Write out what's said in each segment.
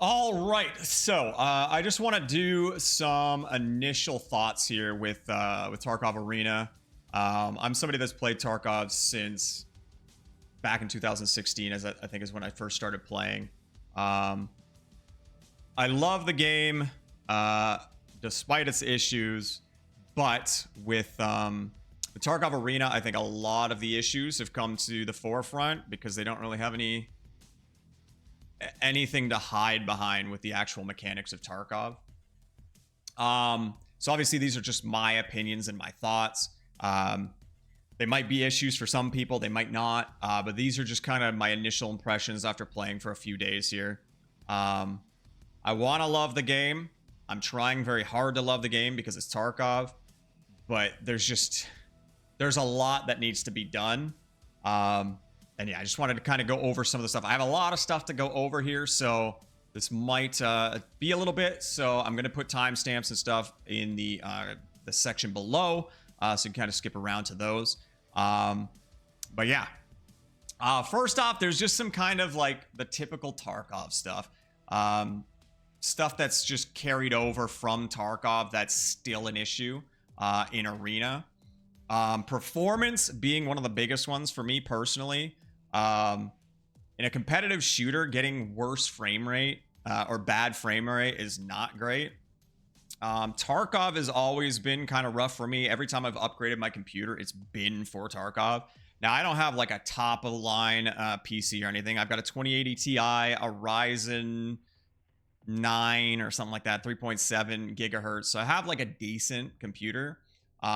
All right, so I just want to do some initial thoughts here with Tarkov Arena. I'm somebody that's played Tarkov since back in 2016, as I think is when I first started playing. Um, I love the game, despite its issues, but with Tarkov Arena, I think a lot of the issues have come to the forefront because they don't really have anything to hide behind with the actual mechanics of Tarkov. So obviously these are just my opinions and my thoughts. They might be issues for some people, they might not, but these are just kind of my initial impressions after playing for a few days here. I want to love the game. I'm trying very hard to love the game because it's Tarkov, but there's a lot that needs to be done. And yeah, I just wanted to kind of go over some of the stuff. I have a lot of stuff to go over here, so this might be a little bit. So I'm going to put timestamps and stuff in the section below, so you can kind of skip around to those. But yeah, first off, there's just some kind of like the typical Tarkov stuff. Stuff that's just carried over from Tarkov that's still an issue in Arena. Performance being one of the biggest ones for me personally. In a competitive shooter, getting worse frame rate or bad frame rate is not great. Tarkov has always been kind of rough for me. Every time I've upgraded my computer, it's been for Tarkov. Now, I don't have like a top of the line PC or anything. I've got a 2080 Ti, a Ryzen 9 or something like that, 3.7 gigahertz. So I have like a decent computer.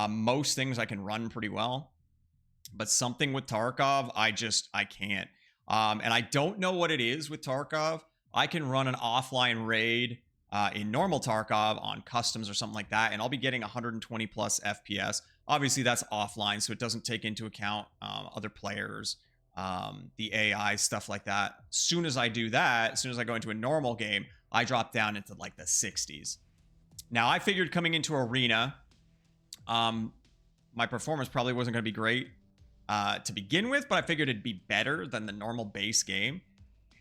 Most things I can run pretty well. But something with Tarkov, I can't. And I don't know what it is with Tarkov. I can run an offline raid in normal Tarkov on customs or something like that, and I'll be getting 120 plus FPS. Obviously, that's offline, so it doesn't take into account other players, the AI, stuff like that. As soon as I do that, as soon as I go into a normal game, I drop down into like the 60s. Now, I figured coming into Arena, my performance probably wasn't going to be great to begin with, but I figured it'd be better than the normal base game.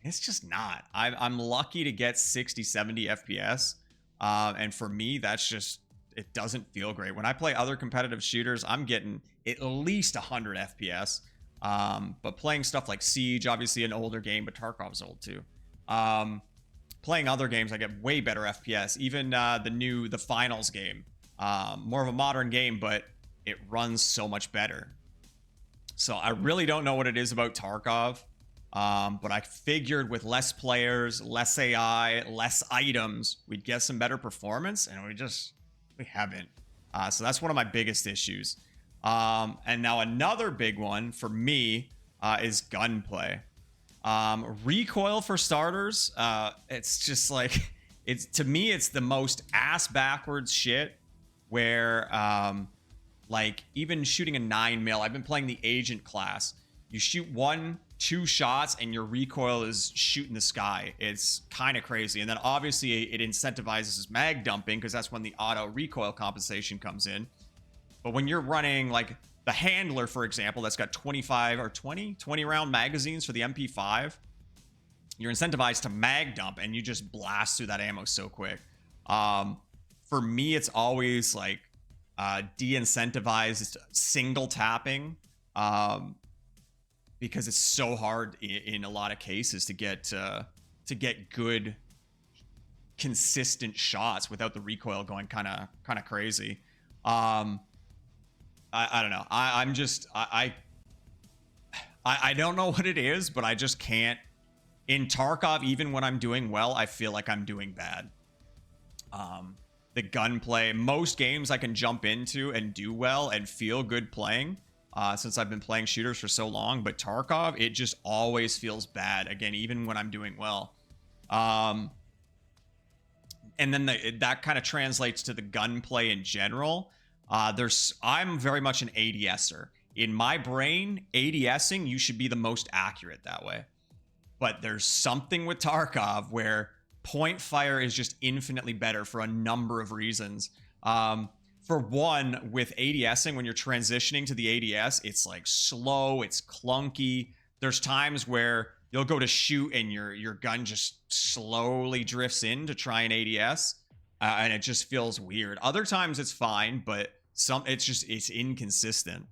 It's just not. I'm lucky to get 60, 70 FPS. And for me, that's just, it doesn't feel great. When I play other competitive shooters, I'm getting at least 100 FPS. But playing stuff like Siege, obviously an older game, but Tarkov's old too. Playing other games, I get way better FPS. Even the Finals game, more of a modern game, but it runs so much better. So I really don't know what it is about Tarkov. But I figured with less players, less AI, less items, we'd get some better performance, and we haven't. So that's one of my biggest issues. And now another big one for me is gunplay. Recoil for starters. It's just like, to me, it's the most ass backwards shit where, like even shooting a 9mm, I've been playing the agent class. You shoot 1-2 shots and your recoil is shooting the sky. It's kind of crazy. And then obviously it incentivizes mag dumping because that's when the auto recoil compensation comes in. But when you're running like the handler, for example, that's got 25 or 20 round magazines for the MP5, you're incentivized to mag dump and you just blast through that ammo so quick. For me, it's always like de-incentivized single tapping. Because it's so hard in a lot of cases to get good, consistent shots without the recoil going kind of crazy. I don't know. I don't know what it is, but I just can't. In Tarkov, even when I'm doing well, I feel like I'm doing bad. The gunplay, most games I can jump into and do well and feel good playing. Since I've been playing shooters for so long, but Tarkov, it just always feels bad. Again, even when I'm doing well. And then that kind of translates to the gunplay in general. I'm very much an ADSer. In my brain, ADSing, you should be the most accurate that way. But there's something with Tarkov where point fire is just infinitely better for a number of reasons. For one, with ADSing, when you're transitioning to the ADS, it's like slow, it's clunky. There's times where you'll go to shoot and your gun just slowly drifts in to try an ADS, and it just feels weird. Other times it's fine, but it's inconsistent.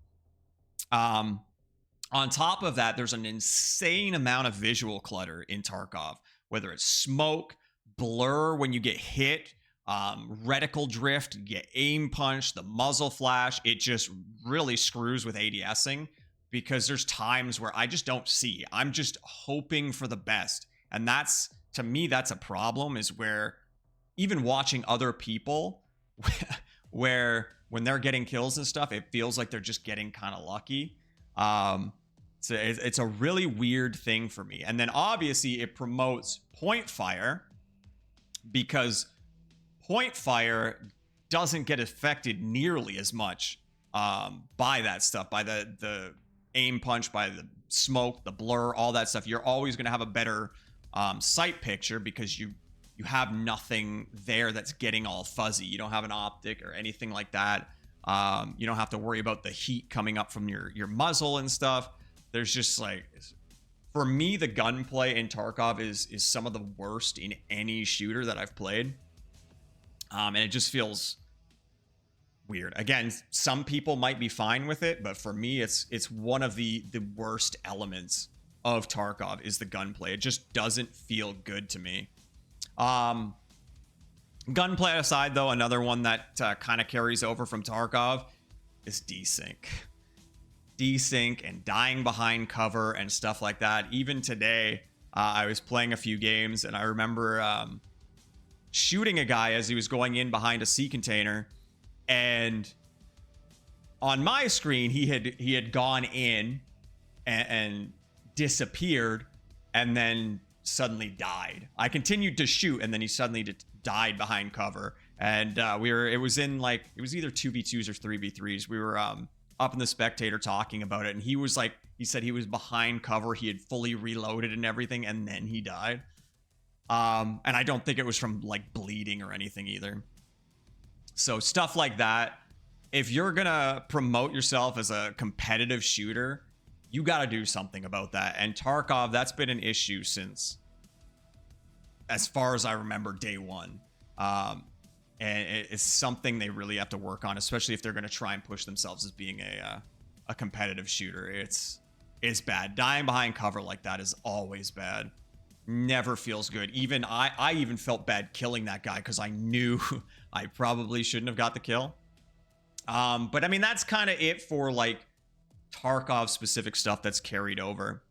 On top of that, there's an insane amount of visual clutter in Tarkov, whether it's smoke, blur when you get hit, reticle drift, you get aim punch, the muzzle flash. It just really screws with ADSing because there's times where I just don't see. I'm just hoping for the best. And that's, to me, that's a problem, is where even watching other people where when they're getting kills and stuff, it feels like they're just getting kind of lucky. So it's a really weird thing for me. And then obviously it promotes point fire, because point fire doesn't get affected nearly as much by that stuff, by the aim punch, by the smoke, the blur, all that stuff. You're always going to have a better sight picture because you have nothing there that's getting all fuzzy. You don't have an optic or anything like that. You don't have to worry about the heat coming up from your muzzle and stuff. There's just like, for me, the gunplay in Tarkov is some of the worst in any shooter that I've played. And it just feels weird. Again, some people might be fine with it, but for me, it's one of the worst elements of Tarkov is the gunplay. It just doesn't feel good to me. Gunplay aside, though, another one that kind of carries over from Tarkov is Desync. Desync and dying behind cover and stuff like that. Even today, I was playing a few games and I remember shooting a guy as he was going in behind a sea container, and on my screen he had gone in and disappeared and then suddenly died. I continued to shoot and then he suddenly died behind cover, and it was either 2v2s or 3v3s. We were up in the spectator talking about it, and he said he was behind cover, he had fully reloaded and everything, and then he died. And I don't think it was from like bleeding or anything either. So stuff like that, if you're gonna promote yourself as a competitive shooter, you got to do something about that. And Tarkov, that's been an issue since, as far as I remember, day one. And it's something they really have to work on, especially if they're going to try and push themselves as being a competitive shooter. It's bad. Dying behind cover like that is always bad. Never feels good. Even I even felt bad killing that guy because I knew I probably shouldn't have got the kill. But I mean, that's kind of it for like Tarkov specific stuff that's carried over.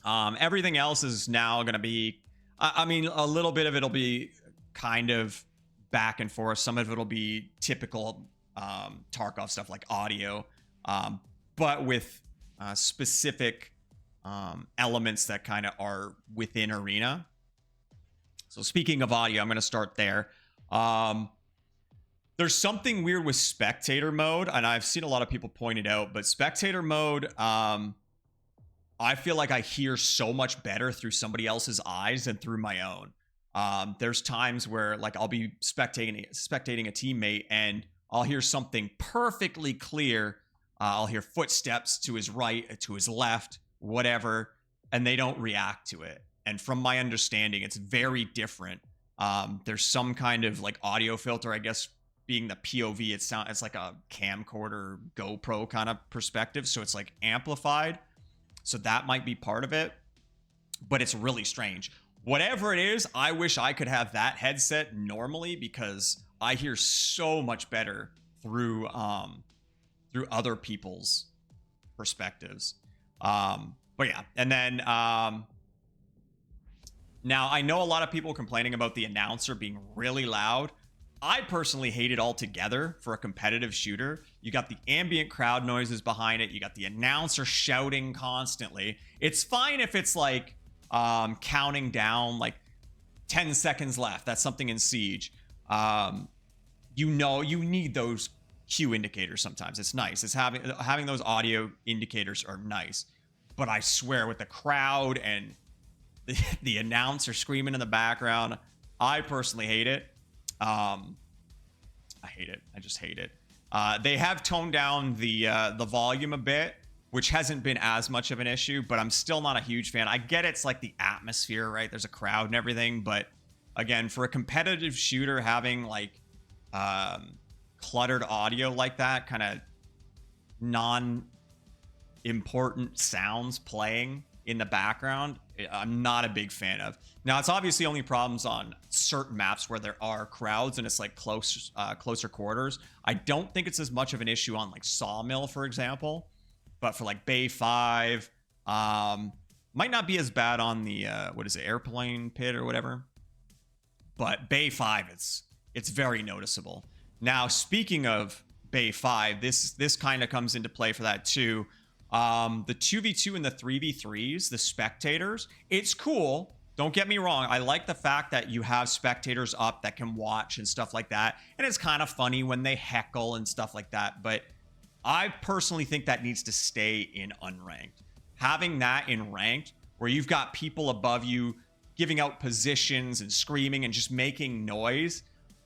Everything else is now going to be, I mean, a little bit of it'll be kind of back and forth. Some of it'll be typical Tarkov stuff like audio, but with specific elements that kind of are within arena. So speaking of audio, I'm going to start there. There's something weird with spectator mode, and I've seen a lot of people point it out, but spectator mode, I feel like I hear so much better through somebody else's eyes than through my own. There's times where like I'll be spectating a teammate and I'll hear something perfectly clear. I'll hear footsteps to his right, to his left, whatever, and they don't react to it. And from my understanding, it's very different. There's some kind of like audio filter, I guess, being the POV. It's like a camcorder GoPro kind of perspective, so it's like amplified. So that might be part of it, but it's really strange. Whatever it is, I wish I could have that headset normally because I hear so much better through other people's perspectives. But yeah, and then now I know a lot of people complaining about the announcer being really loud. I personally hate it altogether for a competitive shooter. You got the ambient crowd noises behind it. You got the announcer shouting constantly. It's fine if it's like counting down like 10 seconds left. That's something in Siege. You need those cue indicators sometimes. It's nice. It's having those audio indicators are nice. But I swear, with the crowd and the announcer screaming in the background, I personally hate it. I hate it. I just hate it. They have toned down the volume a bit, which hasn't been as much of an issue, but I'm still not a huge fan. I get it's like the atmosphere, right? There's a crowd and everything, but again, for a competitive shooter, having like cluttered audio like that, kind of non-important sounds playing in the background, I'm not a big fan of. Now, it's obviously only problems on certain maps where there are crowds and it's like closer quarters. I don't think it's as much of an issue on like Sawmill, for example, but for like Bay 5, might not be as bad on the what is it, Airplane Pit or whatever. But Bay 5, it's very noticeable. Now, speaking of Bay 5, this kind of comes into play for that too. The 2v2 and the 3v3s, the spectators, it's cool. Don't get me wrong. I like the fact that you have spectators up that can watch and stuff like that. And it's kind of funny when they heckle and stuff like that. But I personally think that needs to stay in unranked. Having that in ranked, where you've got people above you giving out positions and screaming and just making noise,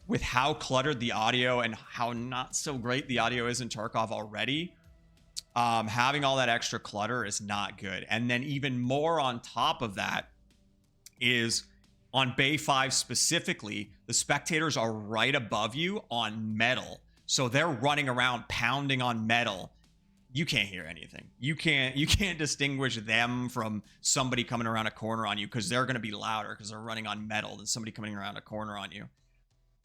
with how cluttered the audio and how not so great the audio is in Tarkov already, having all that extra clutter is not good. And then even more on top of that is on Bay 5 specifically, the spectators are right above you on metal. So they're running around pounding on metal. You can't hear anything. You can't distinguish them from somebody coming around a corner on you, because they're going to be louder because they're running on metal than somebody coming around a corner on you.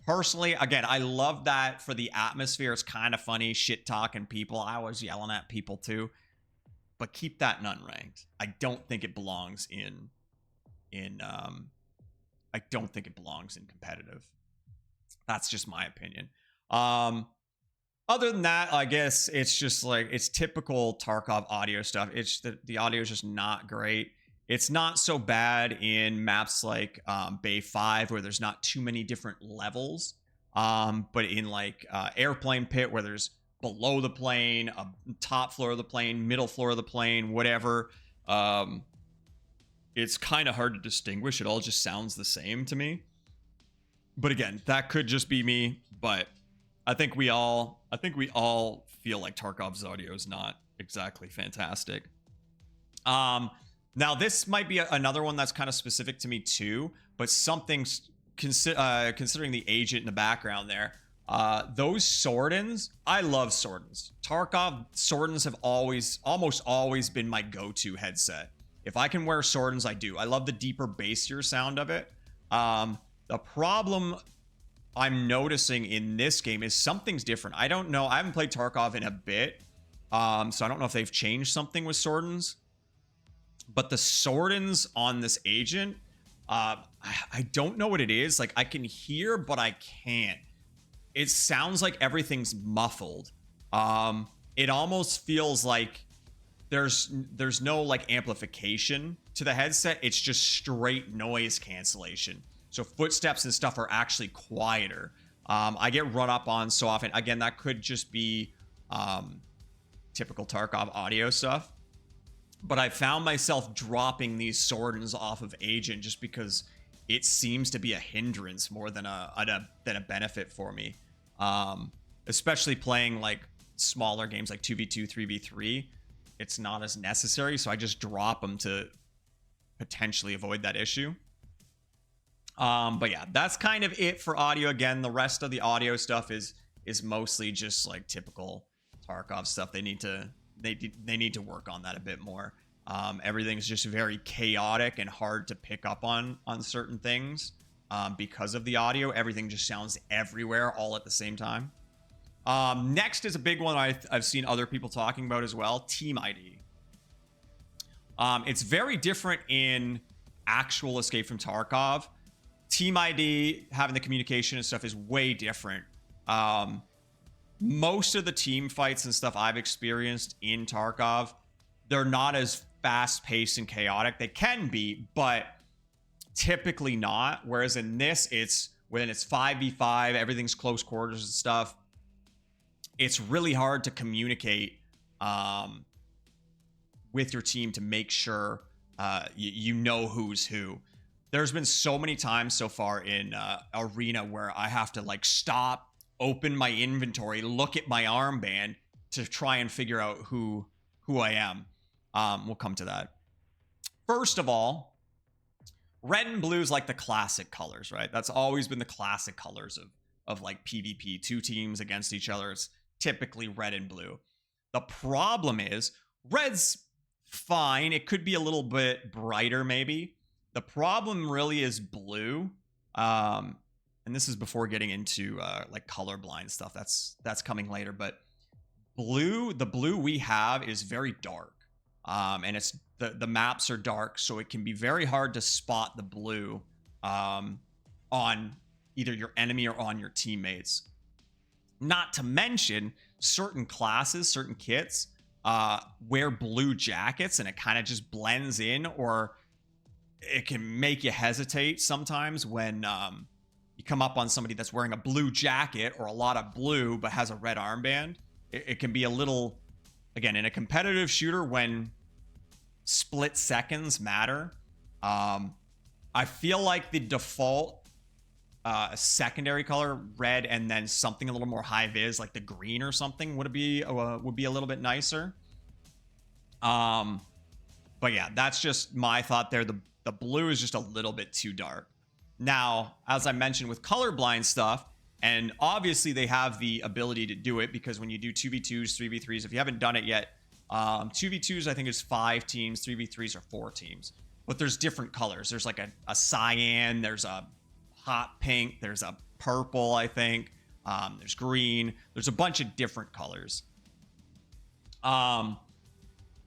Personally, again, I love that for the atmosphere. It's kind of funny, shit talking people. I was yelling at people too, but keep that in unranked. I don't think it belongs in I don't think it belongs in competitive. That's just my opinion. Other than that, I guess it's just like, it's typical Tarkov audio stuff. It's the audio is just not great. It's not so bad in maps like Bay 5, where there's not too many different levels. But in like Airplane Pit, where there's below the plane, a top floor of the plane, middle floor of the plane, whatever, it's kind of hard to distinguish. It all just sounds the same to me. But again, that could just be me. But I think we all feel like Tarkov's audio is not exactly fantastic. Now, this might be another one that's kind of specific to me too, but something's considering the agent in the background there. Those Swordens, I love Swordens. Tarkov Swordens have almost always been my go-to headset. If I can wear Swordens, I do. I love the deeper bassier sound of it. The problem I'm noticing in this game is something's different. I don't know. I haven't played Tarkov in a bit, so I don't know if they've changed something with Swordens. But the Swordens on this agent, I don't know what it is. Like, I can hear, but I can't. It sounds like everything's muffled. It almost feels like there's no like amplification to the headset. It's just straight noise cancellation. So footsteps and stuff are actually quieter. I get run up on so often. Again, that could just be typical Tarkov audio stuff. But I found myself dropping these Swordens off of Agent just because it seems to be a hindrance more than a benefit for me. Especially playing like smaller games like 2v2, 3v3. It's not as necessary, so I just drop them to potentially avoid that issue. But yeah, that's kind of it for audio. Again, the rest of the audio stuff is mostly just like typical Tarkov stuff. They need to work on that a bit more. Everything's just very chaotic and hard to pick up on certain things because of the audio. Everything just sounds everywhere all at the same time. Next is a big one I've seen other people talking about as well, Team ID. It's very different in actual Escape from Tarkov. Team ID, having the communication and stuff, is way different. Most of the team fights and stuff I've experienced in Tarkov, they're not as fast-paced and chaotic. They can be, but typically not. Whereas in this, when it's 5v5, everything's close quarters and stuff. It's really hard to communicate with your team to make sure you know who's who. There's been so many times so far in Arena where I have to like stop, open my inventory, look at my armband to try and figure out who who I am. We'll come to that. First of all, red and blue is like the classic colors, right? That's always been the classic colors of like PvP. Two teams against each other. It's typically red and blue. The problem is red's fine. It could be a little bit brighter, maybe. The problem really is blue. And this is before getting into like colorblind stuff. That's coming later. But the blue we have is very dark. And it's the maps are dark, so it can be very hard to spot the blue on either your enemy or on your teammates. Not to mention certain classes, certain kits wear blue jackets, and it kind of just blends in, or it can make you hesitate sometimes when you come up on somebody that's wearing a blue jacket or a lot of blue but has a red armband. It can be a little, again, in a competitive shooter when split seconds matter. I feel like the default secondary color, red, and then something a little more high vis, like the green or something, would be a little bit nicer. But yeah, that's just my thought there. The blue is just a little bit too dark. Now, as I mentioned with colorblind stuff, and obviously they have the ability to do it, because when you do 2v2s, 3v3s, if you haven't done it yet, 2v2s I think is 5 teams, 3v3s are 4 teams. But there's different colors. There's like a cyan, there's a hot pink, there's a purple, I think. There's green. There's a bunch of different colors.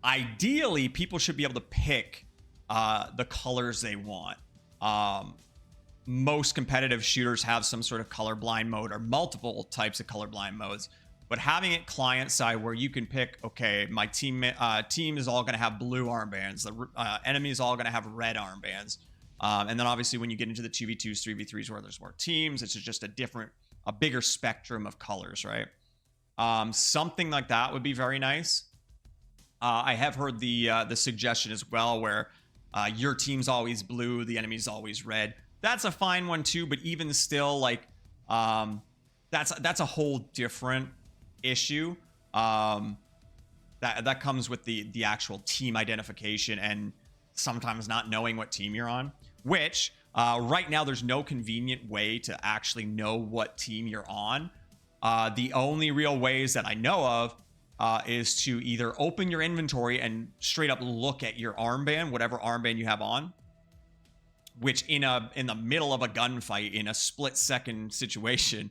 Ideally, people should be able to pick the colors they want. Most competitive shooters have some sort of colorblind mode or multiple types of colorblind modes, but having it client side where you can pick, okay, my team is all going to have blue armbands, the enemy is all going to have red armbands, and then obviously when you get into the 2v2s, 3v3s where there's more teams, it's just a bigger spectrum of colors, right? Something like that would be very nice. I have heard the suggestion as well where your team's always blue, the enemy's always red. That's a fine one too, but even still, like, that's a whole different issue. That comes with the actual team identification and sometimes not knowing what team you're on, which right now there's no convenient way to actually know what team you're on. The only real ways that I know of is to either open your inventory and straight up look at your armband, whatever armband you have on, which in the middle of a gunfight in a split second situation,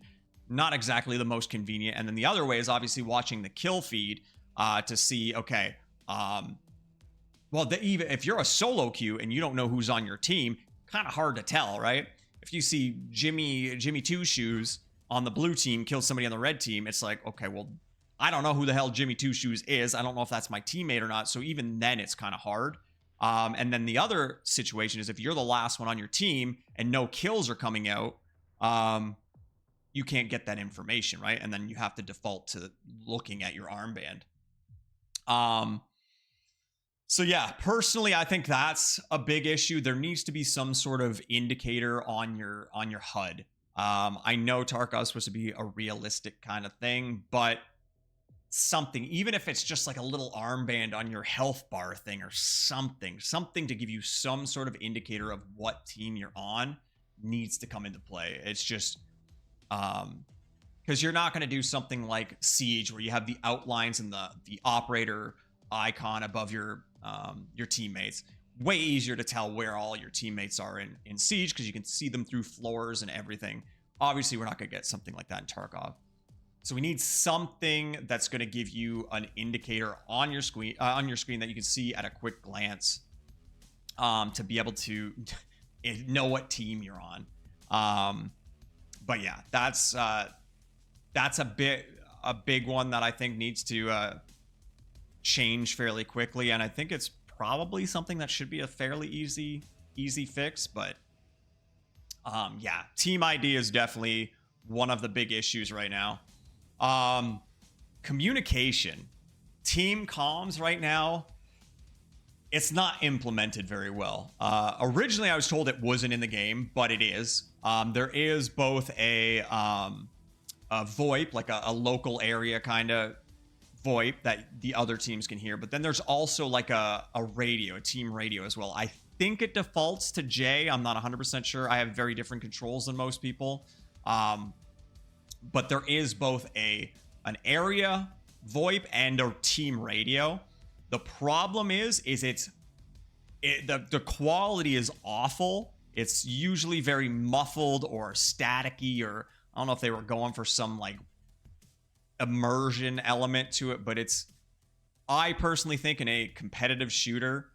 not exactly the most convenient. And then the other way is obviously watching the kill feed to see, okay, even if you're a solo queue and you don't know who's on your team, kind of hard to tell, right? If you see Jimmy Two Shoes on the blue team kill somebody on the red team, it's like, okay, well, I don't know who the hell Jimmy Two Shoes is. I don't know if that's my teammate or not. So even then, it's kind of hard. And then the other situation is if you're the last one on your team and no kills are coming out, you can't get that information, right? And then you have to default to looking at your armband. So yeah, personally, I think that's a big issue. There needs to be some sort of indicator on your HUD. I know Tarkov is supposed to be a realistic kind of thing, but something, even if it's just like a little armband on your health bar thing or something to give you some sort of indicator of what team you're on, needs to come into play. It's just because you're not going to do something like Siege where you have the outlines and the operator icon above your teammates. Way easier to tell where all your teammates are in Siege because you can see them through floors and everything. Obviously, we're not going to get something like that in Tarkov. So we need something that's going to give you an indicator on your screen that you can see at a quick glance, to be able to know what team you're on. But yeah, that's a big one that I think needs to change fairly quickly, and I think it's probably something that should be a fairly easy fix. But yeah, team ID is definitely one of the big issues right now. Communication, team comms right now, it's not implemented very well. Originally I was told it wasn't in the game, but it is. There is both a VoIP, like a local area kind of VoIP that the other teams can hear, but then there's also like a radio, a team radio as well. I think it defaults to J. I'm not 100% sure. I have very different controls than most people. But there is both an area VoIP and a team radio. The problem is the quality is awful. It's usually very muffled or staticky, or I don't know if they were going for some like immersion element to it, but I personally think in a competitive shooter,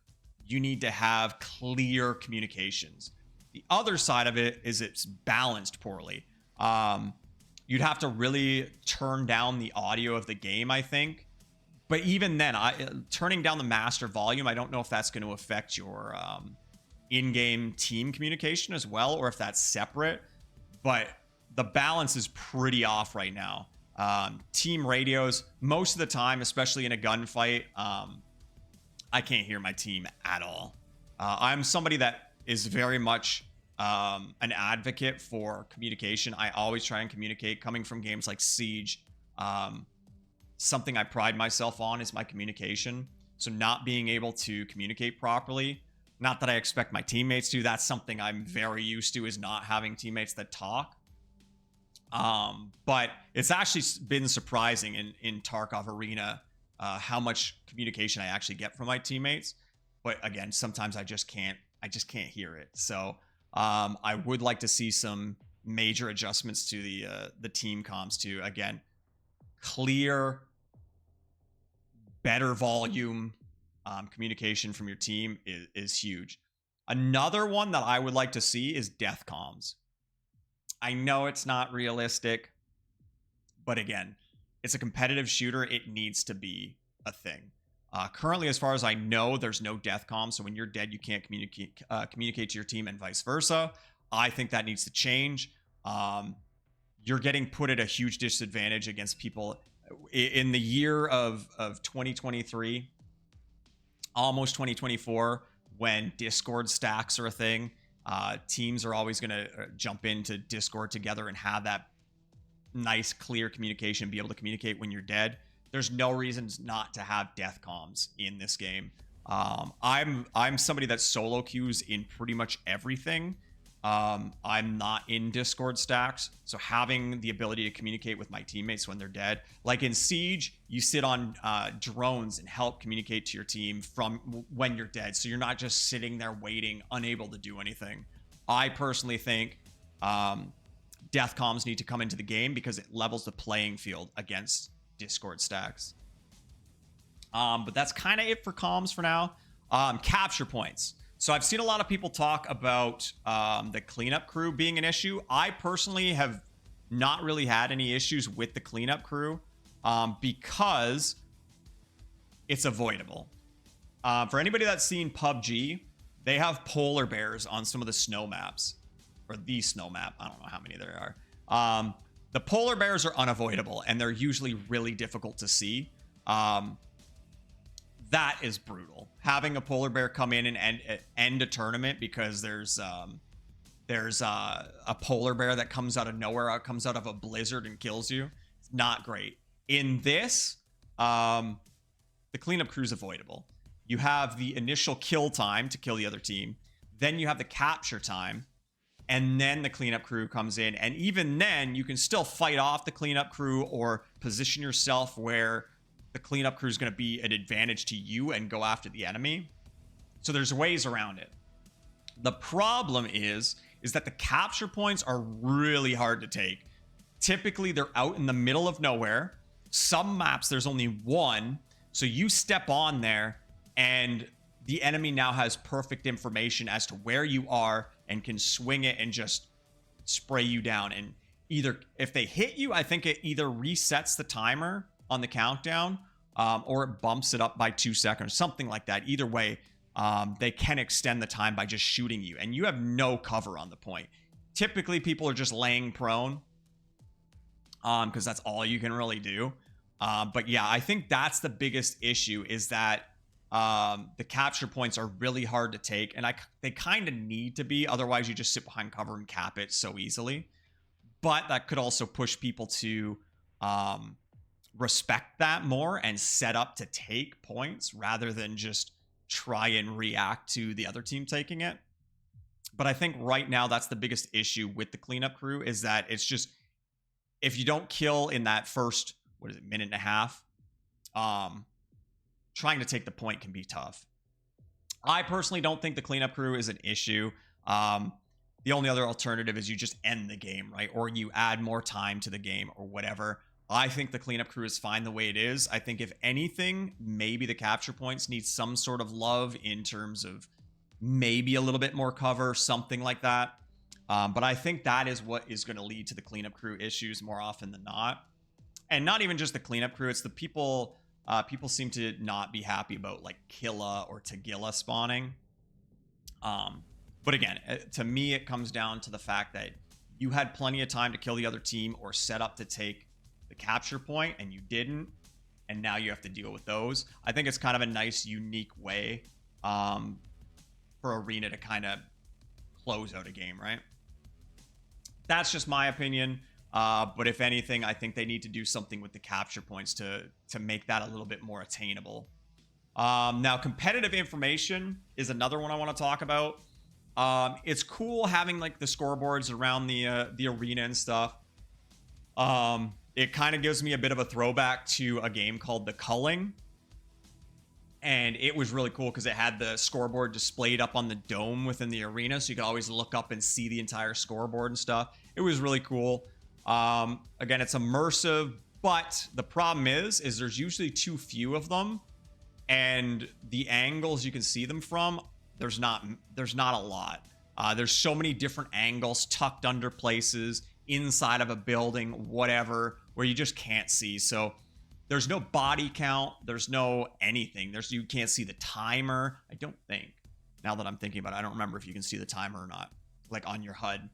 you need to have clear communications. The other side of it is it's balanced poorly. You'd have to really turn down the audio of the game, I think. But even then, turning down the master volume, I don't know if that's going to affect your in-game team communication as well, or if that's separate. But the balance is pretty off right now. Team radios, most of the time, especially in a gunfight, I can't hear my team at all. I'm somebody that is very much an advocate for communication. I always try and communicate. Coming from games like Siege, something I pride myself on is my communication. So not being able to communicate properly, not that I expect my teammates to, that's something I'm very used to, is not having teammates that talk. But it's actually been surprising in Tarkov Arena how much communication I actually get from my teammates. But again, sometimes I just can't hear it. So I would like to see some major adjustments to the team comms too. Again, clear, better volume communication from your team is huge. Another one that I would like to see is death comms. I know it's not realistic, but again, it's a competitive shooter. It needs to be a thing. Currently, as far as I know, there's no death comm. So when you're dead, you can't communicate to your team, and vice versa. I think that needs to change. You're getting put at a huge disadvantage against people in the year of 2023, almost 2024, when Discord stacks are a thing. Teams are always going to jump into Discord together and have that nice, clear communication, be able to communicate when you're dead. There's no reasons not to have death comms in this game. I'm somebody that solo queues in pretty much everything. I'm not in Discord stacks, so having the ability to communicate with my teammates when they're dead, like in Siege, you sit on drones and help communicate to your team from when you're dead, so you're not just sitting there waiting, unable to do anything. I personally think death comms need to come into the game because it levels the playing field against Discord stacks. But that's kind of it for comms for now. Capture points. So I've seen a lot of people talk about the cleanup crew being an issue. I personally have not really had any issues with the cleanup crew because it's avoidable. For anybody that's seen PUBG, they have polar bears on some of the snow maps, or the snow map. I don't know how many there are. The polar bears are unavoidable, and they're usually really difficult to see. That is brutal. Having a polar bear come in and end a tournament because there's a polar bear that comes out of nowhere, comes out of a blizzard and kills you. It's not great. In this, the cleanup crew is avoidable. You have the initial kill time to kill the other team. Then you have the capture time. And then the cleanup crew comes in. And even then, you can still fight off the cleanup crew or position yourself where the cleanup crew is going to be an advantage to you and go after the enemy. So there's ways around it. The problem is that the capture points are really hard to take. Typically, they're out in the middle of nowhere. Some maps, there's only one. So you step on there and the enemy now has perfect information as to where you are and can swing it and just spray you down. And either if they hit you, I think it either resets the timer on the countdown or it bumps it up by 2 seconds, something like that. Either way, they can extend the time by just shooting you, and you have no cover on the point. Typically, people are just laying prone because that's all you can really do. But yeah, I think that's the biggest issue, is that the capture points are really hard to take, and they kind of need to be. Otherwise, you just sit behind cover and cap it so easily. But that could also push people to respect that more and set up to take points rather than just try and react to the other team taking it. But I think right now that's the biggest issue with the cleanup crew, is that it's just, if you don't kill in that first, minute and a half, trying to take the point can be tough. I personally don't think the cleanup crew is an issue. The only other alternative is you just end the game, right? Or you add more time to the game or whatever. I think the cleanup crew is fine the way it is. I think if anything, maybe the capture points need some sort of love in terms of maybe a little bit more cover, something like that. But I think that is what is going to lead to the cleanup crew issues more often than not. And not even just the cleanup crew, it's the people. People seem to not be happy about like Killa or Tagilla spawning. But again, to me, it comes down to the fact that you had plenty of time to kill the other team or set up to take the capture point, and you didn't. And now you have to deal with those. I think it's kind of a nice, unique way for Arena to kind of close out a game, right? That's just my opinion. But if anything, I think they need to do something with the capture points to make that a little bit more attainable. Now, competitive information is another one I want to talk about. It's cool having like the scoreboards around the arena and stuff. It kind of gives me a bit of a throwback to a game called The Culling. And it was really cool because it had the scoreboard displayed up on the dome within the arena, so you could always look up and see the entire scoreboard and stuff. It was really cool. Again, it's immersive, but the problem is there's usually too few of them, and the angles you can see them from, there's not a lot. There's so many different angles tucked under places, inside of a building, whatever, where you just can't see. So there's no body count, there's no anything. You can't see the timer, I don't think. Now that I'm thinking about it, I don't remember if you can see the timer or not, like on your HUD.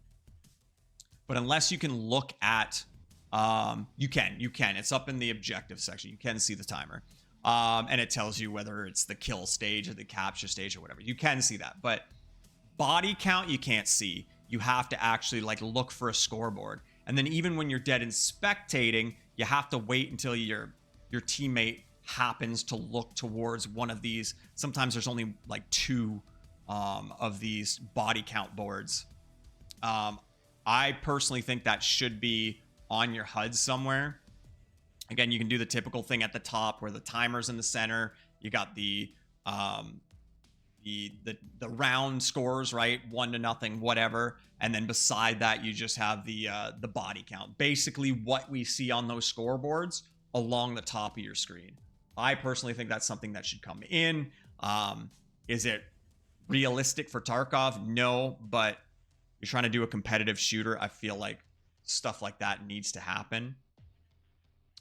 But unless you can look at, you can. It's up in the objective section. You can see the timer. And it tells you whether it's the kill stage or the capture stage or whatever. You can see that. But body count, you can't see. You have to actually like look for a scoreboard. And then even when you're dead and spectating, you have to wait until your teammate happens to look towards one of these. Sometimes there's only like 2 of these body count boards. I personally think that should be on your HUD somewhere. Again, you can do the typical thing at the top where the timer's in the center. You got the round scores, right? 1-0, whatever. And then beside that, you just have the body count. Basically what we see on those scoreboards along the top of your screen. I personally think that's something that should come in. Is it realistic for Tarkov? No, but you're trying to do a competitive shooter, I feel like stuff like that needs to happen.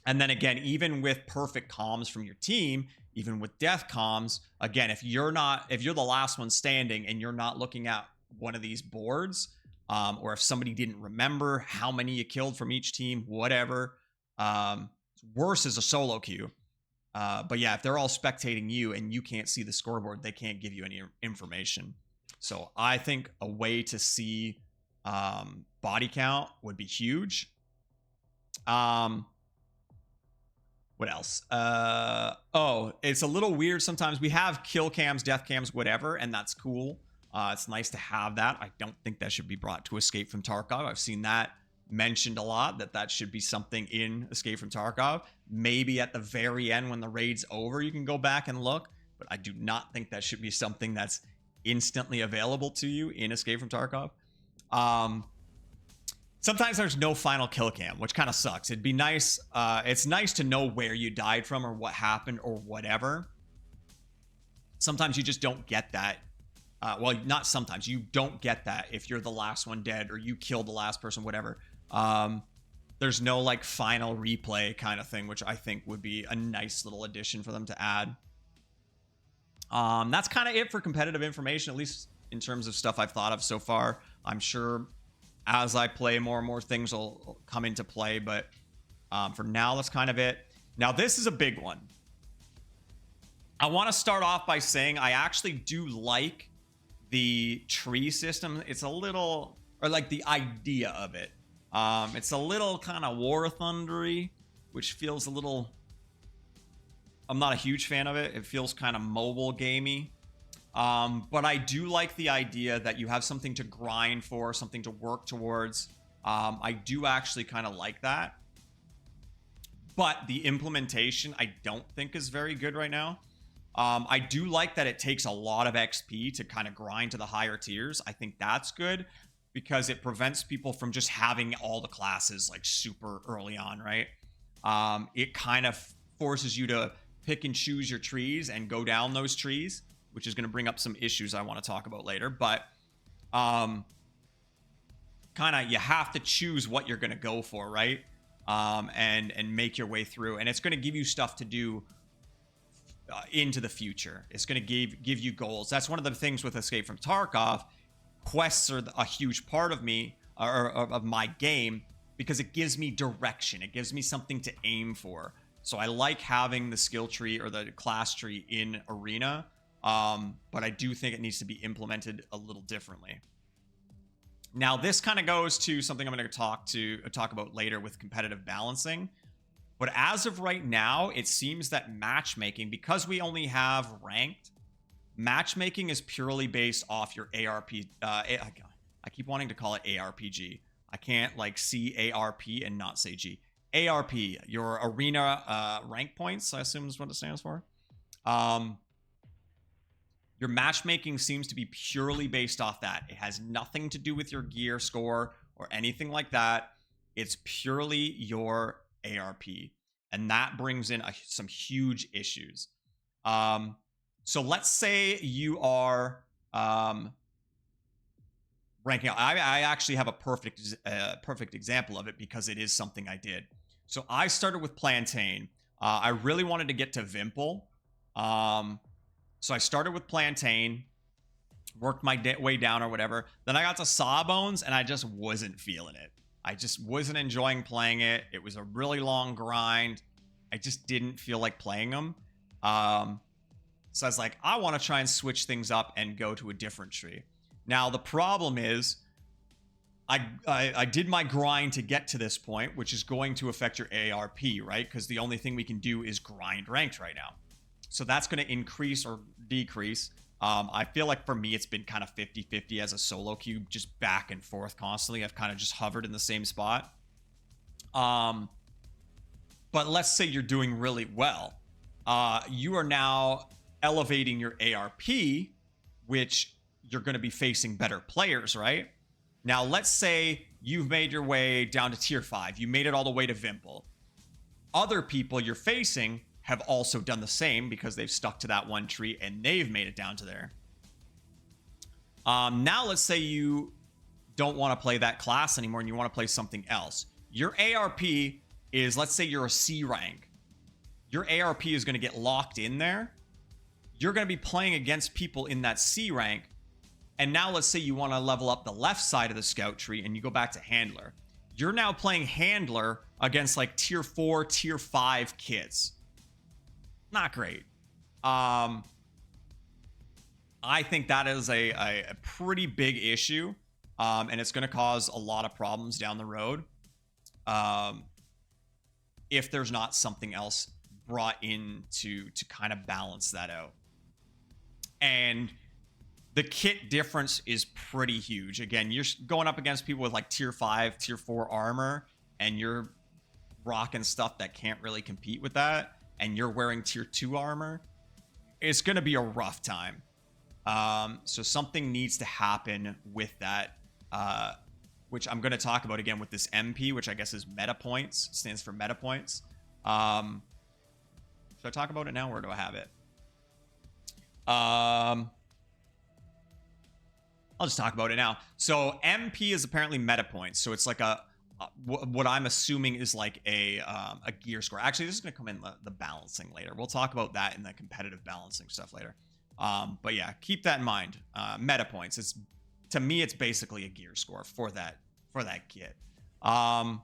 And then again, even with perfect comms from your team, even with death comms, again, if you're the last one standing and you're not looking at one of these boards, or if somebody didn't remember how many you killed from each team, whatever, worse is a solo queue. But yeah, if they're all spectating you and you can't see the scoreboard, they can't give you any information. So I think a way to see body count would be huge. What else? Oh, it's a little weird sometimes. We have kill cams, death cams, whatever, and that's cool. It's nice to have that. I don't think that should be brought to Escape from Tarkov. I've seen that mentioned a lot, that should be something in Escape from Tarkov. Maybe at the very end when the raid's over, you can go back and look, but I do not think that should be something that's instantly available to you in Escape from Tarkov. Sometimes there's no final kill cam, which kind of sucks. It'd be nice. It's nice to know where you died from or what happened or whatever. Sometimes you just don't get that. Well, not sometimes. You don't get that if you're the last one dead or you killed the last person, whatever. There's no like final replay kind of thing, which I think would be a nice little addition for them to add. That's kind of it for competitive information, at least in terms of stuff I've thought of so far. I'm sure as I play more and more things will come into play, but for now, that's kind of it. Now, this is a big one. I want to start off by saying I actually do like the tree system. It's a little, or like the idea of it. It's a little kind of War Thundery. which feels a little... I'm not a huge fan of it. It feels kind of mobile gamey. But I do like the idea that you have something to grind for, something to work towards. I do actually kind of like that. But the implementation, I don't think is very good right now. I do like that it takes a lot of XP to kind of grind to the higher tiers. I think that's good because it prevents people from just having all the classes like super early on, right? It kind of forces you to pick and choose your trees and go down those trees, which is going to bring up some issues I want to talk about later. But kind of you have to choose what you're going to go for, right? And make your way through. And it's going to give you stuff to do into the future. It's going to give you goals. That's one of the things with Escape from Tarkov. Quests are a huge part of me, or of my game, because it gives me direction. It gives me something to aim for. So I like having the skill tree or the class tree in Arena. But I do think it needs to be implemented a little differently. Now, this kind of goes to something I'm going to talk about later with competitive balancing. But as of right now, it seems that matchmaking, because we only have ranked, matchmaking is purely based off your ARP. I keep wanting to call it ARPG. I can't like see ARP and not say G. ARP, your arena rank points, I assume is what it stands for. Your matchmaking seems to be purely based off that. It has nothing to do with your gear score or anything like that. It's purely your ARP. And that brings in some huge issues. So let's say you are ranking. I actually have a perfect example of it because it is something I did. So I started with Plantain. I really wanted to get to Vimple. So I started with Plantain, worked my way down or whatever. Then I got to Sawbones and I just wasn't feeling it. I just wasn't enjoying playing it. It was a really long grind. I just didn't feel like playing them. So I was like, I want to try and switch things up and go to a different tree. Now, the problem is I did my grind to get to this point, which is going to affect your ARP, right? Because the only thing we can do is grind ranked right now. So that's going to increase or decrease. I feel like for me, it's been kind of 50-50 as a solo queue, just back and forth constantly. I've kind of just hovered in the same spot. But let's say you're doing really well. You are now elevating your ARP, which you're going to be facing better players, right? Now, let's say you've made your way down to tier 5. You made it all the way to Vimple. Other people you're facing have also done the same because they've stuck to that one tree and they've made it down to there. Now let's say you don't want to play that class anymore and you want to play something else. Your ARP is, let's say you're a C rank. Your ARP is going to get locked in there. You're going to be playing against people in that C rank. And now let's say you want to level up the left side of the scout tree and you go back to Handler. You're now playing Handler against like tier 4, tier 5 kids. Not great. I think that is a pretty big issue, and it's going to cause a lot of problems down the road if there's not something else brought in to kind of balance that out. And the kit difference is pretty huge. Again, you're going up against people with like tier 5, tier 4 armor, and you're rocking stuff that can't really compete with that. And you're wearing tier 2 armor, it's going to be a rough time. So something needs to happen with that, which I'm going to talk about again with this MP, which I guess is meta points, stands for meta points. Should I talk about it now, or do I have it? I'll just talk about it now. So MP is apparently meta points. So it's like what I'm assuming is like a gear score. Actually, this is going to come in the balancing later. We'll talk about that in the competitive balancing stuff later. But yeah, keep that in mind. Meta points. To me, it's basically a gear score for that kit. Now,